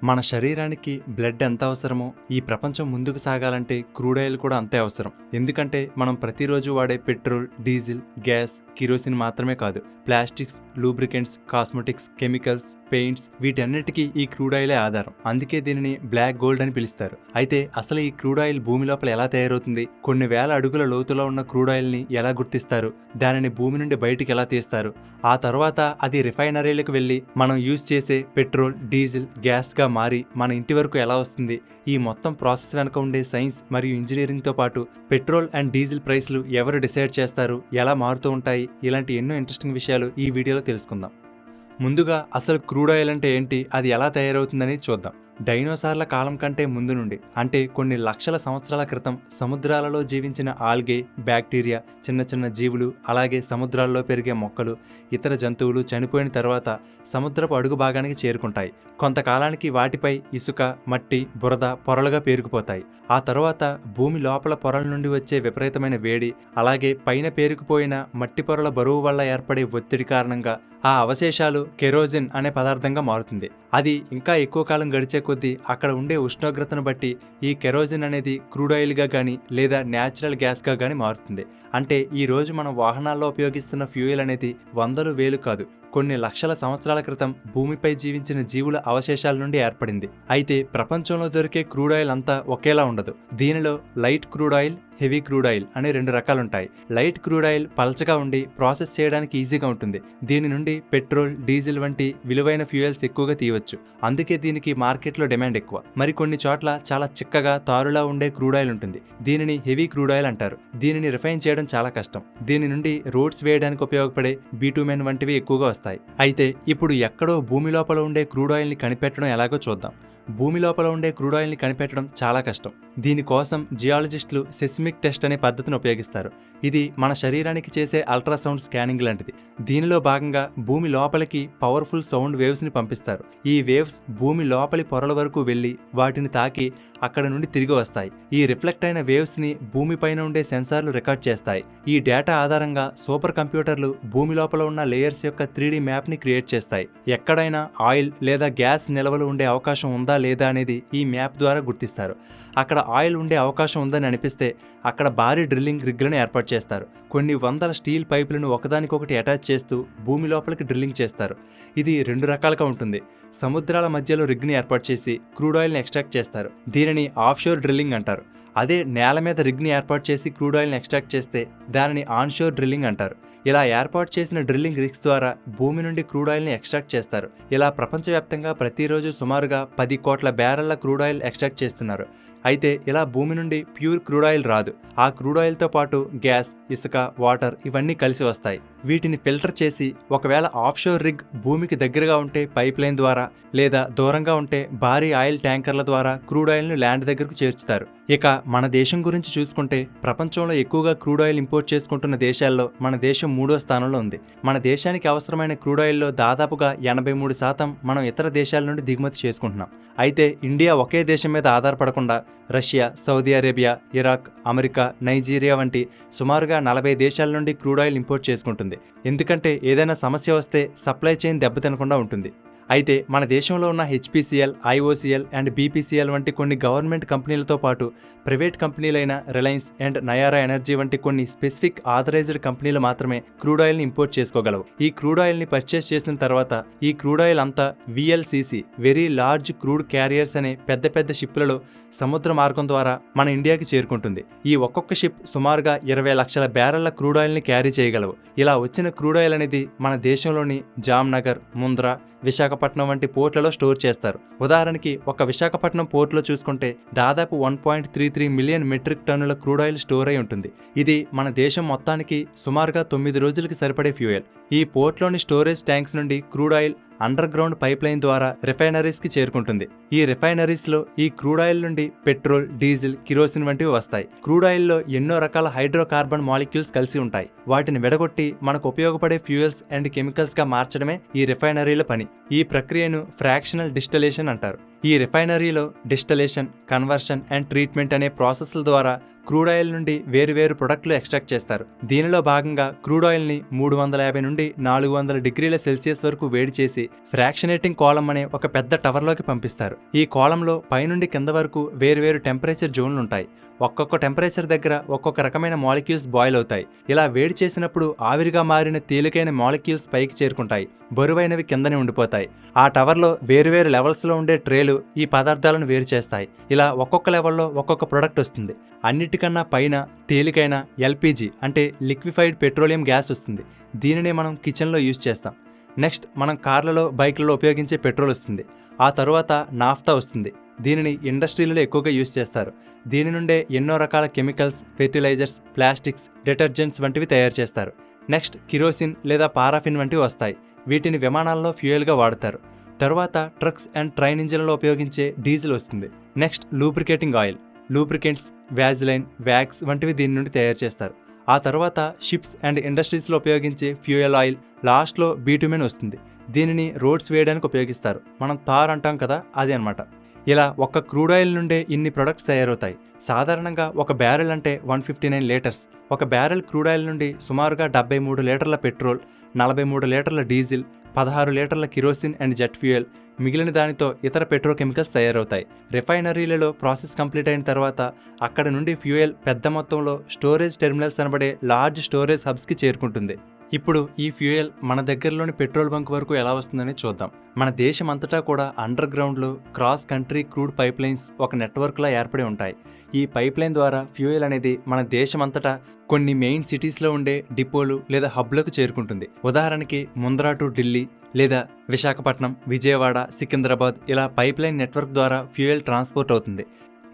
మన శరీరానికి బ్లడ్ ఎంత అవసరమో ఈ ప్రపంచం ముందుకు సాగాలంటే క్రూడ్ ఆయిల్ కూడా అంతే అవసరం. ఎందుకంటే మనం ప్రతిరోజు వాడే పెట్రోల్, డీజిల్, గ్యాస్, కిరోసిన్ మాత్రమే కాదు, plastics, lubricants, cosmetics, chemicals, paints వీటన్నిటికీ ఈ క్రూడ్ ఆయిలే ఆధారం. అందుకే దీనిని బ్లాక్ గోల్డ్ అని పిలుస్తారు. అయితే అసలు ఈ క్రూడ్ ఆయిల్ భూమి లోపల ఎలా తయారవుతుంది, కొన్ని వేల అడుగుల లోతులో ఉన్న క్రూడ్ ఆయిల్ ని ఎలా గుర్తిస్తారు, దానిని భూమి నుండి బయటికి ఎలా తీస్తారు, ఆ తర్వాత అది రిఫైనరీలకు వెళ్లి మనం యూజ్ చేసే పెట్రోల్, డీజిల్, గ్యాస్ గా మారి మన ఇంటి వరకు ఎలా వస్తుంది, ఈ మొత్తం ప్రాసెస్ వెనక ఉండే సైన్స్ మరియు ఇంజనీరింగ్ తో పాటు పెట్రోల్ అండ్ డీజిల్ ప్రైస్లు ఎవరు డిసైడ్ చేస్తారు, ఎలా మారుతూ ఉంటాయి, ఇలాంటి ఎన్నో ఇంట్రెస్టింగ్ విషయాలు ఈ వీడియోలో తెలుసుకుందాం. ముందుగా అసలు క్రూడ్ ఆయిల్ అంటే ఏంటి, అది ఎలా తయారవుతుందని చూద్దాం. డైనోసార్ల కాలం కంటే ముందు నుండి, అంటే కొన్ని లక్షల సంవత్సరాల క్రితం సముద్రాలలో జీవించిన ఆల్గే, బ్యాక్టీరియా, చిన్న చిన్న జీవులు, అలాగే సముద్రాల్లో పెరిగే మొక్కలు, ఇతర జంతువులు చనిపోయిన తర్వాత సముద్రపు అడుగు భాగానికి చేరుకుంటాయి. కొంతకాలానికి వాటిపై ఇసుక, మట్టి, బురద పొరలుగా పేరుకుపోతాయి. ఆ తర్వాత భూమి లోపల పొరల నుండి వచ్చే విపరీతమైన వేడి, అలాగే పైన పేరుకుపోయిన మట్టి పొరల బరువు వల్ల ఏర్పడే ఒత్తిడి కారణంగా ఆ అవశేషాలు కెరోసిన్ అనే పదార్థంగా మారుతుంది. అది ఇంకా ఎక్కువ కాలం గడిచే కొద్దీ అక్కడ ఉండే ఉష్ణోగ్రతను బట్టి ఈ కెరోసిన్ అనేది క్రూడ్ ఆయిల్గా కానీ లేదా న్యాచురల్ గ్యాస్గా కానీ మారుతుంది. అంటే ఈ రోజు మనం వాహనాల్లో ఉపయోగిస్తున్న ఫ్యూయల్ అనేది వందలు వేలు కాదు, కొన్ని లక్షల సంవత్సరాల క్రితం భూమిపై జీవించిన జీవుల అవశేషాల నుండి ఏర్పడింది. అయితే ప్రపంచంలో దొరికే క్రూడ్ ఆయిల్ అంతా ఒకేలా ఉండదు. దీనిలో light crude oil, heavy crude oil అనే రెండు రకాలుంటాయి. లైట్ క్రూడ్ ఆయిల్ పల్చగా ఉండి ప్రాసెస్ చేయడానికి ఈజీగా ఉంటుంది. దీని నుండి పెట్రోల్, డీజిల్ వంటి విలువైన ఫ్యూయల్స్ ఎక్కువగా తీయవచ్చు. అందుకే దీనికి మార్కెట్లో డిమాండ్ ఎక్కువ. మరి కొన్ని చోట్ల చాలా చిక్కగా తారులా ఉండే క్రూడ్ ఆయిల్ ఉంటుంది. దీనిని హెవీ క్రూడ్ ఆయిల్ అంటారు. దీనిని రిఫైన్ చేయడం చాలా కష్టం. దీని నుండి రోడ్స్ వేయడానికి ఉపయోగపడే బిటుమెన్ వంటివి ఎక్కువగా వస్తాయి. అయితే ఇప్పుడు ఎక్కడో భూమి లోపల ఉండే క్రూడ్ ఆయిల్ని కనిపెట్టడం ఎలాగో చూద్దాం. భూమి లోపల ఉండే క్రూడ్ ఆయిల్ని కనిపెట్టడం చాలా కష్టం. దీనికోసం జియాలజిస్టులు సెస్మిక్ టెస్ట్ అనే పద్ధతిని ఉపయోగిస్తారు. ఇది మన శరీరానికి చేసే అల్ట్రాసౌండ్ స్కానింగ్ లాంటిది. దీనిలో భాగంగా భూమి లోపలికి పవర్ఫుల్ సౌండ్ వేవ్స్ని పంపిస్తారు. ఈ వేవ్స్ భూమి లోపలి పొరల వరకు వెళ్లి వాటిని తాకి అక్కడ నుండి తిరిగి వస్తాయి. ఈ రిఫ్లెక్ట్ అయిన వేవ్స్ని భూమి పైన ఉండే సెన్సార్లు రికార్డ్ చేస్తాయి. ఈ డేటా ఆధారంగా సూపర్ కంప్యూటర్లు భూమి లోపల ఉన్న లేయర్స్ యొక్క 3D మ్యాప్ని క్రియేట్ చేస్తాయి. ఎక్కడైనా ఆయిల్ లేదా గ్యాస్ నిల్వలు ఉండే అవకాశం ఉందా లేదా అనేది ఈ మ్యాప్ ద్వారా గుర్తిస్తారు. అక్కడ ఆయిల్ ఉండే అవకాశం ఉందని అనిపిస్తే అక్కడ భారీ డ్రిల్లింగ్ రిగ్లను ఏర్పాటు చేస్తారు. కొన్ని వందల స్టీల్ పైపులను ఒకదానికొకటి అటాచ్ చేస్తూ భూమి లోపలికి డ్రిల్లింగ్ చేస్తారు. ఇది రెండు రకాలుగా ఉంటుంది. సముద్రాల మధ్యలో రిగ్ని ఏర్పాటు చేసి క్రూడ్ ఆయిల్ని ఎక్స్ట్రాక్ట్ చేస్తారు. దీనిని ఆఫ్షోర్ డ్రిల్లింగ్ అంటారు. అదే నేల మీద రిగ్ని ఏర్పాటు చేసి క్రూడ్ ఆయిల్ని ఎక్స్ట్రాక్ట్ చేస్తే దానిని ఆన్షోర్ డ్రిల్లింగ్ అంటారు. ఇలా ఏర్పాటు చేసిన డ్రిల్లింగ్ రిగ్స్ ద్వారా భూమి నుండి క్రూడ్ ఆయిల్ని ఎక్స్ట్రాక్ట్ చేస్తారు. ఇలా ప్రపంచవ్యాప్తంగా ప్రతిరోజు సుమారుగా 10 కోట్ల బ్యారెళ్ల క్రూడ్ ఆయిల్ ఎక్స్ట్రాక్ట్ చేస్తున్నారు. అయితే ఇలా భూమి నుండి ప్యూర్ క్రూడ్ ఆయిల్ రాదు. ఆ క్రూడ్ ఆయిల్తో పాటు గ్యాస్, ఇసుక, వాటర్ ఇవన్నీ కలిసి వస్తాయి. వీటిని ఫిల్టర్ చేసి ఒకవేళ ఆఫ్షోర్ రిగ్ భూమికి దగ్గరగా ఉంటే పైప్ లైన్ ద్వారా, లేదా దూరంగా ఉంటే భారీ ఆయిల్ ట్యాంకర్ల ద్వారా క్రూడ్ ఆయిల్ను ల్యాండ్ దగ్గరకు చేర్చుతారు. ఇక మన దేశం గురించి చూసుకుంటే ప్రపంచంలో ఎక్కువగా క్రూడ్ ఆయిల్ ఇంపోర్ట్ చేసుకుంటున్న దేశాల్లో మన దేశం 3వ స్థానంలో ఉంది. మన దేశానికి అవసరమైన క్రూడ్ ఆయిల్లో దాదాపుగా 83% మనం ఇతర దేశాల నుండి దిగుమతి చేసుకుంటున్నాం. అయితే ఇండియా ఒకే దేశం మీద ఆధారపడకుండా Russia, Saudi Arabia, Iraq, America, Nigeria వంటి సుమారుగా 40 దేశాల నుండి క్రూడ్ ఆయిల్ ఇంపోర్ట్ చేసుకుంటుంది. ఎందుకంటే ఏదైనా సమస్య వస్తే సప్లై చైన్ దెబ్బతినకుండా ఉంటుంది. అయితే మన దేశంలో ఉన్న హెచ్పిసిఎల్, ఐఓసిఎల్ అండ్ బీపీసీఎల్ వంటి కొన్ని గవర్నమెంట్ కంపెనీలతో పాటు ప్రైవేట్ కంపెనీలైన రిలయన్స్ అండ్ నయారా ఎనర్జీ వంటి కొన్ని స్పెసిఫిక్ ఆథరైజ్డ్ కంపెనీలు మాత్రమే క్రూడ్ ఆయిల్ని ఇంపోర్ట్ చేసుకోగలవు. ఈ క్రూడ్ ఆయిల్ని పర్చేస్ చేసిన తర్వాత ఈ క్రూడ్ ఆయిల్ అంతా VLCC, very large crude carriers అనే పెద్ద పెద్ద షిప్లలో సముద్ర మార్గం ద్వారా మన ఇండియాకి చేరుకుంటుంది. ఈ ఒక్కొక్క షిప్ సుమారుగా 20 లక్షల బ్యారెళ్ల క్రూడ్ ఆయిల్ని క్యారీ చేయగలవు. ఇలా వచ్చిన క్రూడ్ ఆయిల్ అనేది మన దేశంలోని జామ్నగర్, ముంద్రా, విశాఖపట్నం వంటి పోర్ట్లలో స్టోర్ చేస్తారు. ఉదాహరణకి ఒక విశాఖపట్నం పోర్టులో చూసుకుంటే దాదాపు 1.33 మిలియన్ మెట్రిక్ టన్నుల క్రూడ్ ఆయిల్ స్టోర్ అయి ఉంటుంది. ఇది మన దేశం మొత్తానికి సుమారుగా 9 రోజులకి సరిపడే ఫ్యూయల్. ఈ పోర్ట్లోని స్టోరేజ్ ట్యాంక్స్ నుండి crude oil under ground pipe line ద్వారా రిఫైనరీస్ కి చేరుకుంటుంది. ఈ రిఫైనరీస్ లో ఈ క్రూడ్ ఆయిల్ నుండి పెట్రోల్, డీజిల్, కిరోసిన్ వంటివి వస్తాయి. క్రూడ్ ఆయిల్ లో ఎన్నో రకాల హైడ్రోకార్బన్ మాలిక్యూల్స్ కలిసి ఉంటాయి. వాటిని విడగొట్టి మనకు ఉపయోగపడే ఫ్యూయల్స్ అండ్ కెమికల్స్ గా మార్చడమే ఈ రిఫైనరీల పని. ఈ ప్రక్రియను ఫ్రాక్షనల్ డిస్టిలేషన్ అంటారు. ఈ రిఫైనరీలో డిస్టిలేషన్, కన్వర్షన్ అండ్ ట్రీట్మెంట్ అనే ప్రాసెస్ల ద్వారా క్రూడ్ ఆయిల్ నుండి వేరువేరు ప్రొడక్ట్లు ఎక్స్ట్రాక్ట్ చేస్తారు. దీనిలో భాగంగా క్రూడ్ ఆయిల్ని 350 నుండి 400 డిగ్రీల సెల్సియస్ వరకు వేడి చేసి ఫ్రాక్షనేటింగ్ కాలమ్ అనే ఒక పెద్ద టవర్లోకి పంపిస్తారు. ఈ కాలంలో పైనుండి కింద వరకు వేరువేరు టెంపరేచర్ జోన్లుంటాయి. ఒక్కొక్క టెంపరేచర్ దగ్గర ఒక్కొక్క రకమైన మాలిక్యూల్స్ బాయిల్ అవుతాయి. ఇలా వేడి చేసినప్పుడు ఆవిరిగా మారిన తేలికైన మాలిక్యూల్స్ పైకి చేరుకుంటాయి, బరువైనవి కిందనే ఉండిపోతాయి. ఆ టవర్లో వేరువేరు లెవెల్స్లో ఉండే ట్రేలు ఈ పదార్థాలను వేరు చేస్తాయి. ఇలా ఒక్కొక్క లెవెల్లో ఒక్కొక్క ప్రొడక్ట్ వస్తుంది. అన్నిటికన్నా పైన తేలికైన ఎల్పిజి అంటే లిక్విఫైడ్ పెట్రోలియం గ్యాస్ వస్తుంది. దీనినే మనం కిచెన్లో యూజ్ చేస్తాం. నెక్స్ట్ మనం కార్లలో, బైక్లలో ఉపయోగించే పెట్రోల్ వస్తుంది. ఆ తరువాత నాఫ్తా వస్తుంది. దీనిని ఇండస్ట్రీలలో ఎక్కువగా యూజ్ చేస్తారు. దీని నుండే ఎన్నో రకాల కెమికల్స్, ఫెర్టిలైజర్స్, ప్లాస్టిక్స్, డిటర్జెంట్స్ వంటివి తయారు చేస్తారు. నెక్స్ట్ కిరోసిన్ లేదా పారాఫిన్ వంటివి వస్తాయి. వీటిని విమానాల్లో ఫ్యూయల్గా వాడతారు. తరువాత ట్రక్స్ అండ్ ట్రైన్ ఇంజిన్లలో ఉపయోగించే డీజిల్ వస్తుంది. Next lubricating oil, lubricants, Vaseline, wax వంటివి దీని నుండి తయారు చేస్తారు. ఆ తర్వాత షిప్స్ అండ్ ఇండస్ట్రీస్లో ఉపయోగించే ఫ్యూయల్ ఆయిల్, లాస్ట్లో బీటుమెన్ వస్తుంది. దీనిని రోడ్స్ వేయడానికి ఉపయోగిస్తారు. మనం తార్ అంటాం కదా, అది అనమాట. ఇలా ఒక్క క్రూడ్ ఆయిల్ నుండే ఇన్ని ప్రొడక్ట్స్ తయారవుతాయి. సాధారణంగా ఒక బ్యారెల్ అంటే 159 లీటర్స్. ఒక బ్యారెల్ క్రూడ్ ఆయిల్ నుండి సుమారుగా 73 లీటర్ల పెట్రోల్, 43 లీటర్ల డీజిల్, 16 లీటర్ల కిరోసిన్ అండ్ జెట్ ఫ్యూయల్, మిగిలిన దానితో ఇతర పెట్రోకెమికల్స్ తయారవుతాయి. రిఫైనరీలలో ప్రాసెస్ కంప్లీట్ అయిన తర్వాత అక్కడ నుండి ఫ్యూయల్ పెద్ద మొత్తంలో స్టోరేజ్ టెర్మినల్స్ అనబడే లార్జ్ స్టోరేజ్ హబ్స్కి చేరుకుంటుంది. ఇప్పుడు ఈ ఫ్యూయల్ మన దగ్గరలోని పెట్రోల్ బంక్ వరకు ఎలా వస్తుందని చూద్దాం. మన దేశం అంతటా కూడా అండర్ గ్రౌండ్లో cross country crude pipe lines ఒక నెట్వర్క్లా ఏర్పడి ఉంటాయి. ఈ పైప్ లైన్ ద్వారా ఫ్యూయల్ అనేది మన దేశం అంతటా కొన్ని మెయిన్ సిటీస్లో ఉండే డిపోలు లేదా హబ్లకు చేరుకుంటుంది. ఉదాహరణకి ముంద్రా టు ఢిల్లీ లేదా విశాఖపట్నం, విజయవాడ, సికింద్రాబాద్ ఇలా పైప్ లైన్ నెట్వర్క్ ద్వారా ఫ్యూయల్ ట్రాన్స్పోర్ట్ అవుతుంది.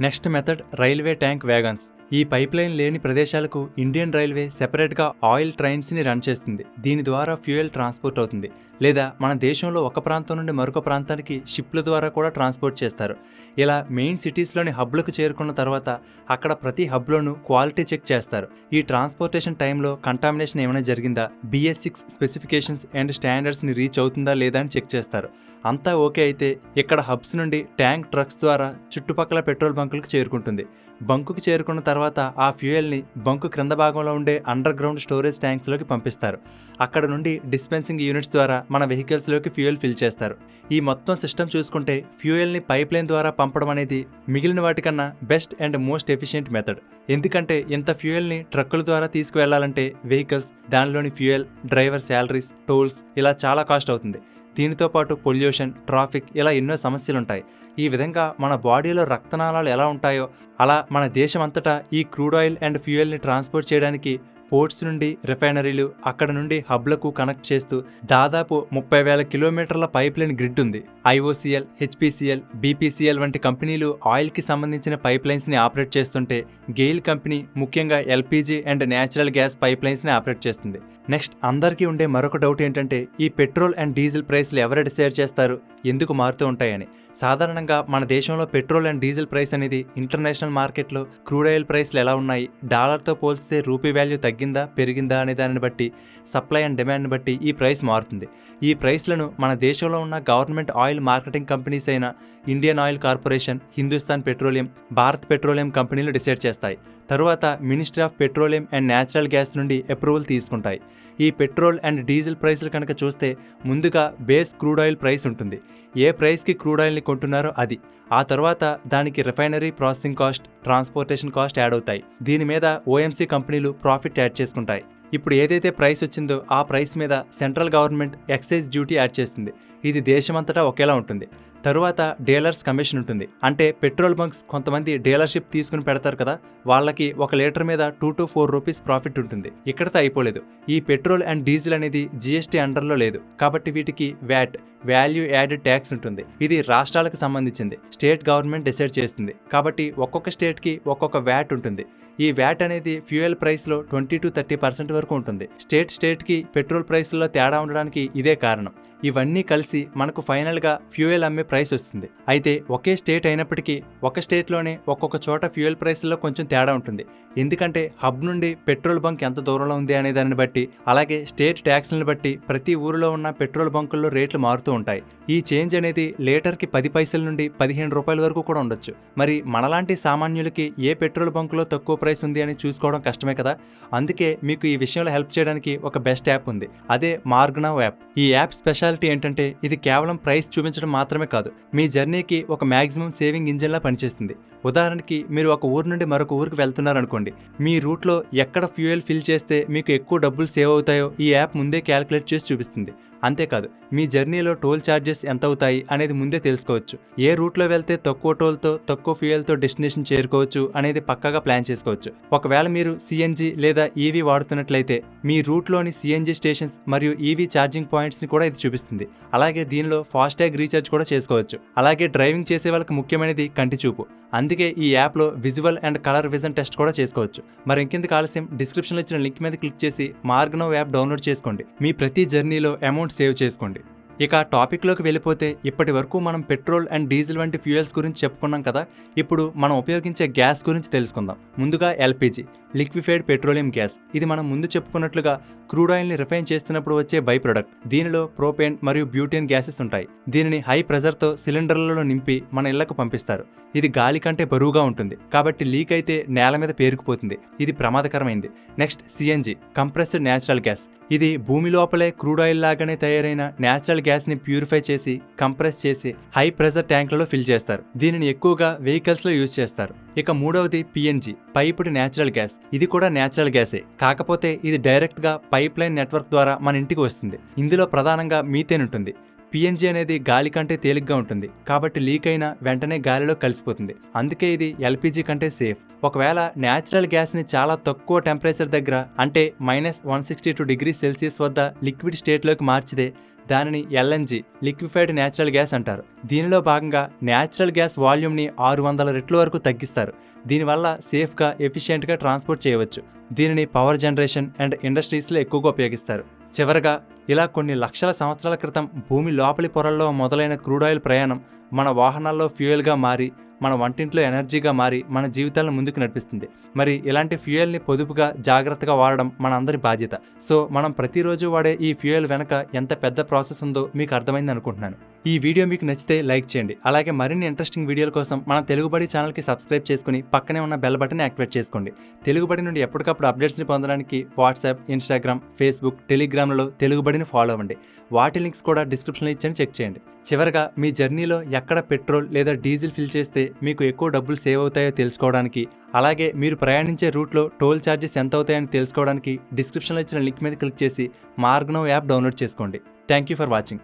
Next method railway tank wagons. ఈ పైప్ లైన్ లేని ప్రదేశాలకు ఇండియన్ రైల్వే సెపరేట్గా ఆయిల్ ట్రైన్స్ని రన్ చేస్తుంది. దీని ద్వారా ఫ్యూయల్ ట్రాన్స్పోర్ట్ అవుతుంది. లేదా మన దేశంలో ఒక ప్రాంతం నుండి మరొక ప్రాంతానికి షిప్ల ద్వారా కూడా ట్రాన్స్పోర్ట్ చేస్తారు. ఇలా మెయిన్ సిటీస్లోని హబ్లకు చేరుకున్న తర్వాత అక్కడ ప్రతి హబ్లోనూ క్వాలిటీ చెక్ చేస్తారు. ఈ ట్రాన్స్పోర్టేషన్ టైంలో కంటామినేషన్ ఏమైనా జరిగిందా, BS6 స్పెసిఫికేషన్స్ అండ్ స్టాండర్డ్స్ని రీచ్ అవుతుందా లేదా అని చెక్ చేస్తారు. అంతా ఓకే అయితే ఇక్కడ హబ్స్ నుండి ట్యాంక్ ట్రక్స్ ద్వారా చుట్టుపక్కల పెట్రోల్ బంకులకు చేరుకుంటుంది. బంకుకు చేరుకున్న తర్వాత ఆ ఫ్యూయల్ని బంకు క్రింద భాగంలో ఉండే అండర్ గ్రౌండ్ స్టోరేజ్ ట్యాంక్స్లోకి పంపిస్తారు. అక్కడ నుండి డిస్పెన్సింగ్ యూనిట్స్ ద్వారా మన వెహికల్స్లోకి ఫ్యూయల్ ఫిల్ చేస్తారు. ఈ మొత్తం సిస్టమ్ చూసుకుంటే ఫ్యూయల్ని పైప్ లైన్ ద్వారా పంపడం అనేది మిగిలిన వాటికన్నా best and most efficient method. ఎందుకంటే ఇంత ఫ్యూయల్ని ట్రక్కుల ద్వారా తీసుకువెళ్లాలంటే వెహికల్స్, దానిలోని ఫ్యూయల్, డ్రైవర్ శాలరీస్, టోల్స్ ఇలా చాలా కాస్ట్ అవుతుంది. దీనితో పాటు పొల్యూషన్, ట్రాఫిక్ ఇలా ఎన్నో సమస్యలుంటాయి. ఈ విధంగా మన బాడీలో రక్తనాళాలు ఎలా ఉంటాయో అలా మన దేశం అంతటా ఈ క్రూడ్ ఆయిల్ అండ్ ఫ్యూయల్ని ట్రాన్స్పోర్ట్ చేయడానికి పోర్ట్స్ నుండి రిఫైనరీలు, అక్కడ నుండి హబ్లకు కనెక్ట్ చేస్తూ దాదాపు 30,000 కిలోమీటర్ల పైప్ లైన్ గ్రిడ్ ఉంది. IOCL, HPCL, BPCL వంటి కంపెనీలు ఆయిల్కి సంబంధించిన పైప్ లైన్స్ని ఆపరేట్ చేస్తుంటే గెయిల్ కంపెనీ ముఖ్యంగా LPG and natural gas pipe లైన్స్ని ఆపరేట్ చేస్తుంది. నెక్స్ట్ అందరికీ ఉండే మరొక డౌట్ ఏంటంటే ఈ పెట్రోల్ అండ్ డీజిల్ ప్రైస్లు ఎవరు డిసైడ్ చేస్తారు, ఎందుకు మారుతూ ఉంటాయని. సాధారణంగా మన దేశంలో పెట్రోల్ అండ్ డీజిల్ ప్రైస్ అనేది ఇంటర్నేషనల్ మార్కెట్లో క్రూడ్ ఆయిల్ ప్రైస్లు ఎలా ఉన్నాయి, డాలర్తో పోల్చితే రూపీ వాల్యూ తగ్గిందా పెరిగిందా అనే దానిని బట్టి, సప్లై అండ్ డిమాండ్ని బట్టి ఈ ప్రైస్ మారుతుంది. ఈ ప్రైస్లను మన దేశంలో ఉన్న గవర్నమెంట్ ఆయిల్ మార్కెటింగ్ కంపెనీస్ అయిన Indian oil corporation, Hindustan petroleum, Bharat petroleum కంపెనీలు డిసైడ్ చేస్తాయి. తరువాత ministry of petroleum and natural gas నుండి అప్రూవల్ తీసుకుంటాయి. ఈ పెట్రోల్ అండ్ డీజిల్ ప్రైస్లు కనుక చూస్తే ముందుగా బేస్ క్రూడ్ ఆయిల్ ప్రైస్ ఉంటుంది. ఏ ప్రైస్కి క్రూడ్ ఆయిల్ని కొంటున్నారో అది. ఆ తర్వాత దానికి refinery processing cost, transportation cost add అవుతాయి. దీని మీద OMC కంపెనీలు ప్రాఫిట్ యాడ్ చేసుకుంటాయి. ఇప్పుడు ఏదైతే ప్రైస్ వచ్చిందో ఆ ప్రైస్ మీద central government excise duty add చేస్తుంది. ఇది దేశమంతటా ఒకేలా ఉంటుంది. తరువాత డీలర్స్ కమిషన్ ఉంటుంది. అంటే పెట్రోల్ బంక్స్ కొంతమంది డీలర్షిప్ తీసుకుని పెడతారు కదా, వాళ్ళకి 1 లీటర్ మీద 2 to 4 రూపీస్ ప్రాఫిట్ ఉంటుంది. ఇక్కడతో అయిపోలేదు. ఈ పెట్రోల్ అండ్ డీజిల్ అనేది GST అండర్లో లేదు కాబట్టి వీటికి వ్యాట్, వాల్యూ యాడెడ్ ట్యాక్స్ ఉంటుంది. ఇది రాష్ట్రాలకు సంబంధించింది. స్టేట్ గవర్నమెంట్ డిసైడ్ చేస్తుంది కాబట్టి ఒక్కొక్క స్టేట్కి ఒక్కొక్క వ్యాట్ ఉంటుంది. ఈ వ్యాట్ అనేది ఫ్యూయల్ ప్రైస్లో 20-30% వరకు ఉంటుంది. స్టేట్కి పెట్రోల్ ప్రైస్లో తేడా ఉండడానికి ఇదే కారణం. ఇవన్నీ కలిసి మనకు ఫైనల్గా ఫ్యూయల్ అమ్మే ప్రైస్ వస్తుంది. అయితే ఒకే స్టేట్ అయినప్పటికీ ఒక స్టేట్లోనే ఒక్కొక్క చోట ఫ్యూయల్ ప్రైస్లో కొంచెం తేడా ఉంటుంది. ఎందుకంటే హబ్ నుండి పెట్రోల్ బంక్ ఎంత దూరంలో ఉంది అనే దాన్ని బట్టి, అలాగే స్టేట్ ట్యాక్స్లను బట్టి ప్రతి ఊరిలో ఉన్న పెట్రోల్ బంకుల్లో రేట్లు మారుతూ ఉంటాయి. ఈ చేంజ్ అనేది లీటర్కి 10 పైసల నుండి 15 రూపాయల వరకు కూడా ఉండొచ్చు. మరి మనలాంటి సామాన్యులకి ఏ పెట్రోల్ బంకులో తక్కువ ప్రైస్ ఉంది అని చూసుకోవడం కష్టమే కదా. అందుకే మీకు ఈ విషయంలో హెల్ప్ చేయడానికి ఒక బెస్ట్ యాప్ ఉంది. అదే మార్గనవ్ యాప్. ఈ యాప్ స్పెషాలిటీ ఏంటంటే ఇది కేవలం ప్రైస్ చూపించడం మాత్రమే కాదు, మీ జర్నీకి ఒక మ్యాక్సిమం సేవింగ్ ఇంజిన్లా పనిచేస్తుంది. ఉదాహరణకి మీరు ఒక ఊరు నుండి మరొక ఊరికి వెళ్తున్నారనుకోండి. మీ రూట్లో ఎక్కడ ఫ్యూయల్ ఫిల్ చేస్తే మీకు ఎక్కువ డబ్బులు సేవ్ అవుతాయో ఈ యాప్ ముందే క్యాలిక్యులేట్ చేసి చూపిస్తుంది. అంతేకాదు, మీ జర్నీలో టోల్ ఛార్జెస్ ఎంత అవుతాయి అనేది ముందే తెలుసుకోవచ్చు. ఏ రూట్లో వెళ్తే తక్కువ టోల్తో తక్కువ ఫ్యూయల్తో డెస్టినేషన్ చేరుకోవచ్చు అనేది పక్కాగా ప్లాన్ చేసుకోవచ్చు. ఒకవేళ మీరు సిఎన్జి లేదా ఈవీ వాడుతున్నట్లయితే మీ రూట్లోని సిఎన్జి స్టేషన్స్ మరియు ఈవీ ఛార్జింగ్ పాయింట్స్ని కూడా ఇది చూపిస్తుంది. అలాగే దీనిలో ఫాస్టాగ్ రీఛార్జ్ కూడా చేసుకోవచ్చు. అలాగే డ్రైవింగ్ చేసే వాళ్ళకి ముఖ్యమైనది కంటి చూపు. అందుకే ఈ యాప్లో visual and colour vision test కూడా చేసుకోవచ్చు. మరి ఇంకెందుకు ఆలస్యం, డిస్క్రిప్షన్లో ఇచ్చిన లింక్ మీద క్లిక్ చేసి మార్గనవ్ యాప్ డౌన్లోడ్ చేసుకోండి. మీ ప్రతి జర్నీలో అమౌంట్ సేవ్ చేసుకోండి. ఇక టాపిక్లోకి వెళ్ళిపోతే, ఇప్పటి వరకు మనం పెట్రోల్ అండ్ డీజిల్ వంటి ఫ్యూయల్స్ గురించి చెప్పుకున్నాం కదా. ఇప్పుడు మనం ఉపయోగించే గ్యాస్ గురించి తెలుసుకుందాం. ముందుగా ఎల్పిజి, లిక్విఫైడ్ పెట్రోలియం గ్యాస్. ఇది మనం ముందు చెప్పుకున్నట్లుగా క్రూడ్ ఆయిల్ని రిఫైన్ చేస్తున్నప్పుడు వచ్చే బై ప్రొడక్ట్. దీనిలో ప్రోపేన్ మరియు బ్యూటేన్ గ్యాసెస్ ఉంటాయి. దీనిని హై ప్రెజర్తో సిలిండర్లలో నింపి మన ఇళ్లకు పంపిస్తారు. ఇది గాలి కంటే బరువుగా ఉంటుంది కాబట్టి లీక్ అయితే నేల మీద పేరుకుపోతుంది. ఇది ప్రమాదకరమైంది. Next CNG, compressed natural gas. ఇది భూమి లోపలే క్రూడ్ ఆయిల్ లాగానే తయారైన న్యాచురల్ గ్యాస్ని ప్యూరిఫై చేసి కంప్రెస్ చేసి హై ప్రెజర్ ట్యాంకులలో ఫిల్ చేస్తారు. దీనిని ఎక్కువగా వెహికల్స్లో యూజ్ చేస్తారు. ఇక మూడవది పిఎన్జి, పైప్డ్ న్యాచురల్ గ్యాస్. ఇది కూడా న్యాచురల్ గ్యాసే, కాకపోతే ఇది డైరెక్ట్గా పైప్ లైన్ నెట్వర్క్ ద్వారా మన ఇంటికి వస్తుంది. ఇందులో ప్రధానంగా మీథేన్ ఉంటుంది. పిఎన్జి అనేది గాలి కంటే తేలిగ్గా ఉంటుంది కాబట్టి లీక్ అయినా వెంటనే గాలిలో కలిసిపోతుంది. అందుకే ఇది ఎల్పిజి కంటే సేఫ్. ఒకవేళ న్యాచురల్ గ్యాస్ని చాలా తక్కువ టెంపరేచర్ దగ్గర, అంటే -162°C వద్ద లిక్విడ్ స్టేట్లోకి మార్చితే దానిని ఎల్ఎన్జి, లిక్విఫైడ్ న్యాచురల్ గ్యాస్ అంటారు. దీనిలో భాగంగా న్యాచురల్ గ్యాస్ వాల్యూమ్ని 600 రెట్ల వరకు తగ్గిస్తారు. దీనివల్ల సేఫ్గా, ఎఫిషియెంట్గా ట్రాన్స్పోర్ట్ చేయవచ్చు. దీనిని పవర్ జనరేషన్ అండ్ ఇండస్ట్రీస్లో ఎక్కువగా ఉపయోగిస్తారు. చివరగా, ఇలా కొన్ని లక్షల సంవత్సరాల క్రితం భూమి లోపలి పొరల్లో మొదలైన క్రూడ్ ఆయిల్ ప్రయాణం మన వాహనాల్లో ఫ్యూయల్గా మారి, మన వంటింట్లో ఎనర్జీగా మారి మన జీవితాలను ముందుకు నడిపిస్తుంది. మరి ఇలాంటి ఫ్యూయల్ని పొదుపుగా, జాగ్రత్తగా వాడడం మన అందరి బాధ్యత. సో మనం ప్రతిరోజు వాడే ఈ ఫ్యూయల్ వెనక ఎంత పెద్ద ప్రాసెస్ ఉందో మీకు అర్థమైంది అనుకుంటున్నాను. ఈ వీడియో మీకు నచ్చితే లైక్ చేయండి. అలాగే మరిన్ని ఇంట్రెస్టింగ్ వీడియోల కోసం మన తెలుగుబడి ఛానల్కి సబ్స్క్రైబ్ చేసుకుని పక్కనే ఉన్న బెల్ బటన్ యాక్టివేట్ చేసుకోండి. తెలుగుబడి నుండి ఎప్పటికప్పుడు అప్డేట్స్ని పొందడానికి వాట్సాప్, ఇన్స్టాగ్రామ్, ఫేస్బుక్, టెలిగ్రామ్లలో తెలుగుబడిని ఫాలో అవ్వండి. వాటి లింక్స్ కూడా డిస్క్రిప్షన్లో ఇచ్చాను, చెక్ చేయండి. చివరగా, మీ జర్నీలో ఎక్కడ పెట్రోల్ లేదా డీజిల్ ఫిల్ చేస్తే మీకు ఎక్కువ డబ్బులు సేవ్ అవుతాయో తెలుసుకోవడానికి, అలాగే మీరు ప్రయాణించే రూట్లో టోల్ ఛార్జెస్ ఎంత అవుతాయని తెలుసుకోవడానికి డిస్క్రిప్షన్లో ఇచ్చిన లింక్ మీద క్లిక్ చేసి మార్గనవ్ యాప్ డౌన్లోడ్ చేసుకోండి. Thank you for watching.